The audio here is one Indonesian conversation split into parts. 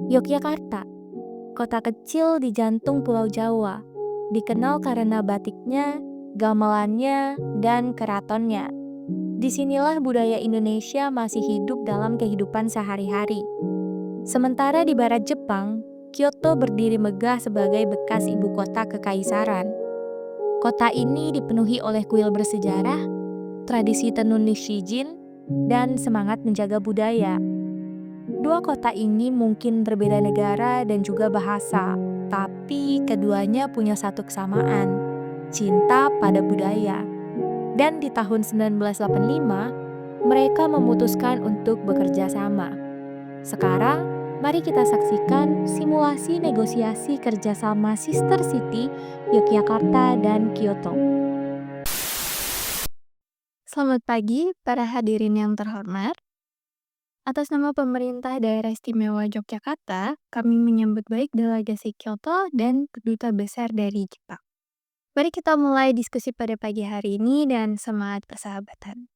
Yogyakarta, kota kecil di jantung Pulau Jawa, dikenal karena batiknya, gamelannya, dan keratonnya. Disinilah budaya Indonesia masih hidup dalam kehidupan sehari-hari. Sementara di barat Jepang, Kyoto berdiri megah sebagai bekas ibu kota kekaisaran. Kota ini dipenuhi oleh kuil bersejarah, tradisi tenun Nishijin, dan semangat menjaga budaya. Dua kota ini mungkin berbeda negara dan juga bahasa, tapi keduanya punya satu kesamaan, cinta pada budaya. Dan di tahun 1985, mereka memutuskan untuk bekerja sama. Sekarang, mari kita saksikan simulasi negosiasi kerjasama Sister City, Yogyakarta dan Kyoto. Selamat pagi para hadirin yang terhormat. Atas nama pemerintah Daerah Istimewa Yogyakarta, kami menyambut baik delegasi Kyoto dan kedutaan besar dari Jepang. Mari kita mulai diskusi pada pagi hari ini dan semangat persahabatan.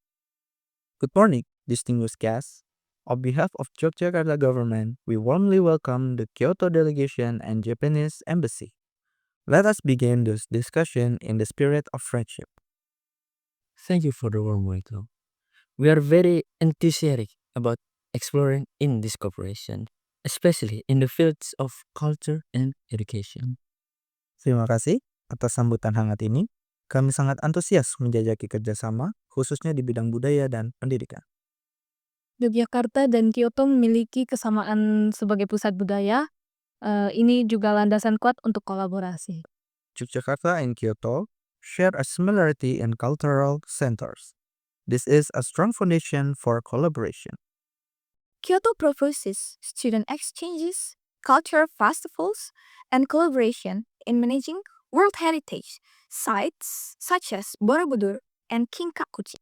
Good morning, distinguished guests. On behalf of Yogyakarta government, we warmly welcome the Kyoto delegation and Japanese embassy. Let us begin this discussion in the spirit of friendship. Thank you for the warm welcome. We are very enthusiastic about exploring in this cooperation, especially in the fields of culture and education. Terima kasih atas sambutan hangat ini. Kami sangat antusias menjajaki kerjasama, khususnya di bidang budaya dan pendidikan. Yogyakarta dan Kyoto memiliki kesamaan sebagai pusat budaya. Ini juga landasan kuat untuk kolaborasi. Yogyakarta and Kyoto share a similarity in cultural centers. This is a strong foundation for collaboration. Kyoto proposes student exchanges, cultural festivals, and collaboration in managing World Heritage sites such as Borobudur and Kinkakuji.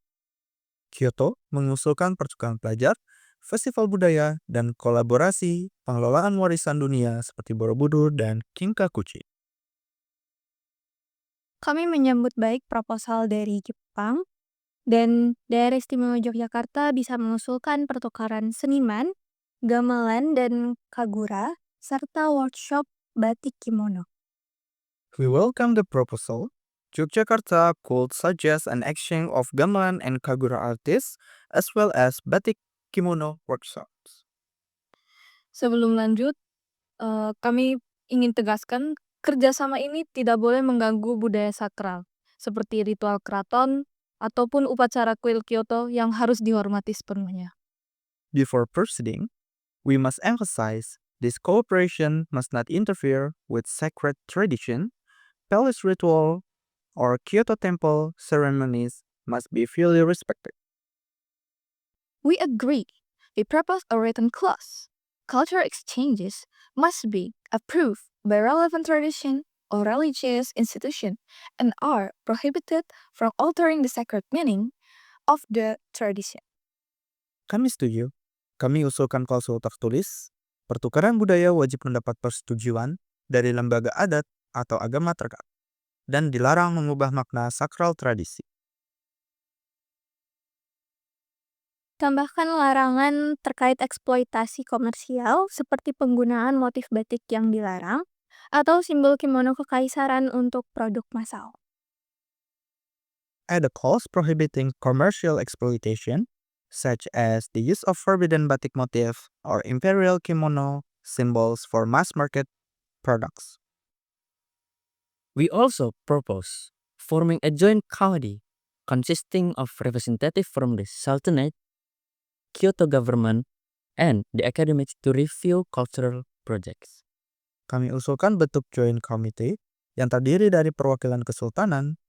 Kyoto mengusulkan pertukaran pelajar, festival budaya, dan kolaborasi pengelolaan warisan dunia seperti Borobudur dan Kinkakuji. Kami menyambut baik proposal dari Jepang dan Daerah Istimewa Yogyakarta bisa mengusulkan pertukaran seniman, gamelan, dan kagura, serta workshop batik kimono. We welcome the proposal. Yogyakarta could suggest an exchange of gamelan and kagura artists as well as batik kimono workshops. Sebelum lanjut, kami ingin tegaskan kerjasama ini tidak boleh mengganggu budaya sakral, seperti ritual keraton ataupun upacara kuil Kyoto yang harus dihormati sepenuhnya. Before proceeding, we must emphasize this cooperation must not interfere with sacred tradition, palace ritual, or Kyoto temple ceremonies must be fully respected. We agree. We propose a written clause. Cultural exchanges must be approved by relevant tradition or religious institution and are prohibited from altering the sacred meaning of the tradition. Kami setuju. Kami usulkan klausul tertulis, pertukaran budaya wajib mendapat persetujuan dari lembaga adat atau agama terkait, dan dilarang mengubah makna sakral tradisi. Tambahkan larangan terkait eksploitasi komersial seperti penggunaan motif batik yang dilarang atau simbol kimono kekaisaran untuk produk massal. Add a clause prohibiting commercial exploitation, such as the use of forbidden batik motif or imperial kimono symbols for mass market products. We also propose forming a joint committee consisting of representatives from the Sultanate, Kyoto government, and the academics to review cultural projects. Kami usulkan bentuk joint committee yang terdiri dari perwakilan kesultanan,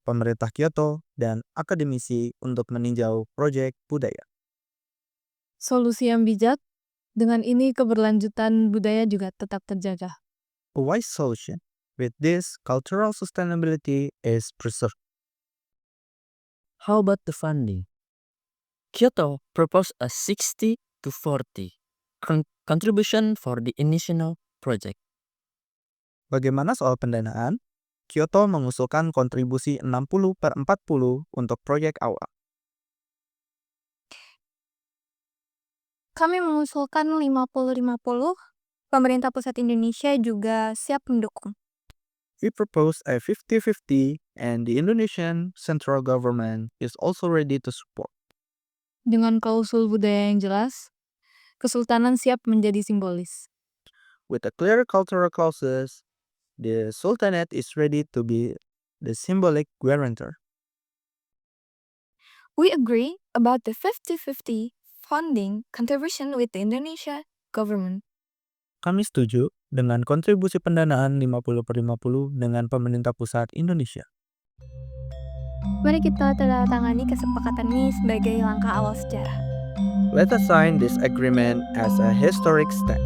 pemerintah Kyoto, dan akademisi untuk meninjau proyek budaya. Solusi yang bijak, dengan ini keberlanjutan budaya juga tetap terjaga. A wise solution. With this, cultural sustainability is preserved. How about the funding? Kyoto proposed a 60 to 40 contribution for the initial project. Bagaimana soal pendanaan? Kyoto mengusulkan kontribusi 60/40 untuk proyek awal. Kami mengusulkan 50-50 Pemerintah pusat Indonesia juga siap mendukung. We propose a 50-50 and the Indonesian central government is also ready to support. Dengan klausul budaya yang jelas, Kesultanan siap menjadi simbolis. With a clear cultural clauses, the Sultanate is ready to be the symbolic guarantor. We agree about the 50-50 funding contribution with the Indonesia government. Kami setuju dengan kontribusi pendanaan 50/50 dengan pemerintah pusat Indonesia. Mari kita tandatangani kesepakatan ini sebagai langkah awal sejarah. Let us sign this agreement as a historic step.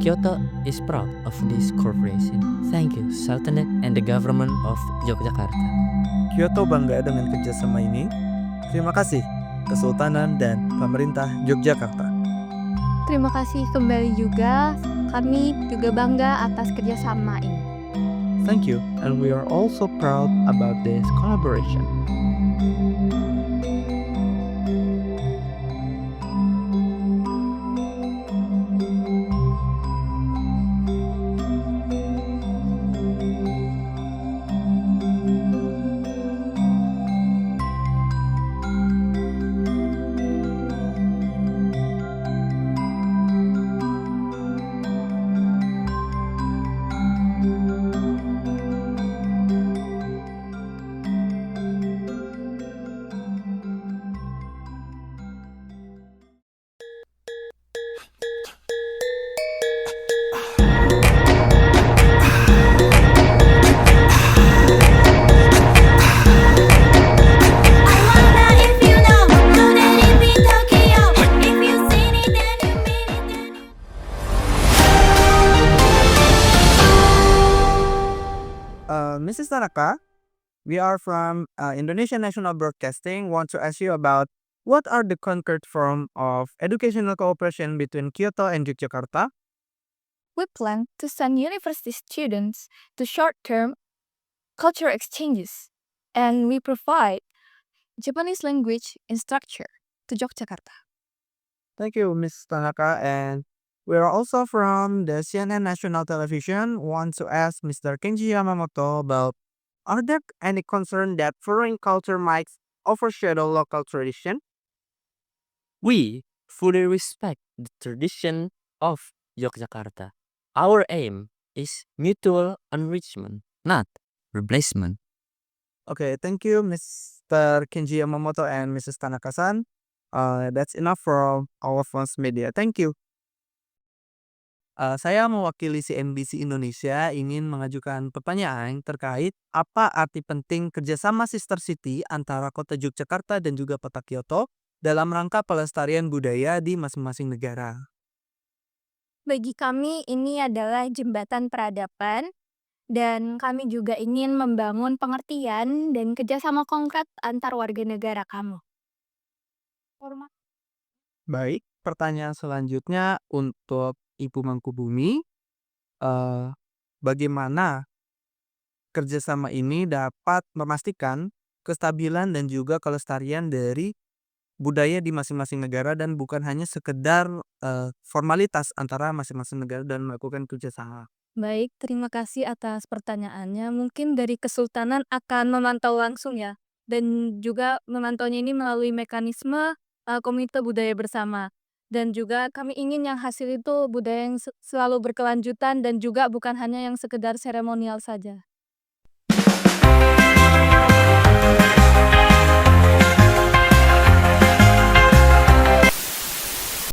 Kyoto is proud of this cooperation. Thank you, Sultanate and the government of Yogyakarta. Kyoto bangga dengan kerjasama ini. Terima kasih, Kesultanan dan pemerintah Yogyakarta. Terima kasih kembali juga. Kami juga bangga atas kerjasama ini. Thank you, and we are also proud about this collaboration. Mrs. Tanaka, we are from Indonesian National Broadcasting. Want to ask you about what are the concrete form of educational cooperation between Kyoto and Yogyakarta? We plan to send university students to short-term cultural exchanges, and we provide Japanese language instructor to Yogyakarta. Thank you, Ms. Tanaka. And we are also from the CNN National Television. Want to ask Mr. Kenji Yamamoto about, are there any concern that foreign culture might overshadow local tradition? We fully respect the tradition of Yogyakarta. Our aim is mutual enrichment, not replacement. Okay, thank you, Mr. Kenji Yamamoto and Mrs. Tanaka-san. That's enough from our Fons Media. Thank you. Saya mewakili CNBC Indonesia ingin mengajukan pertanyaan terkait apa arti penting kerjasama Sister City antara kota Yogyakarta dan juga kota Kyoto dalam rangka pelestarian budaya di masing-masing negara. Bagi kami ini adalah jembatan peradaban dan kami juga ingin membangun pengertian dan kerjasama konkret antar warga negara kamu. Baik, pertanyaan selanjutnya untuk Ibu Mangkubumi. Bagaimana kerjasama ini dapat memastikan kestabilan dan juga kelestarian dari budaya di masing-masing negara dan bukan hanya sekedar formalitas antara masing-masing negara dan melakukan kerjasama. Baik, terima kasih atas pertanyaannya. Mungkin dari Kesultanan akan memantau langsung ya, dan juga memantaunya ini melalui mekanisme Komite Budaya Bersama. Dan juga kami ingin yang hasil itu budaya yang selalu berkelanjutan dan juga bukan hanya yang sekedar seremonial saja.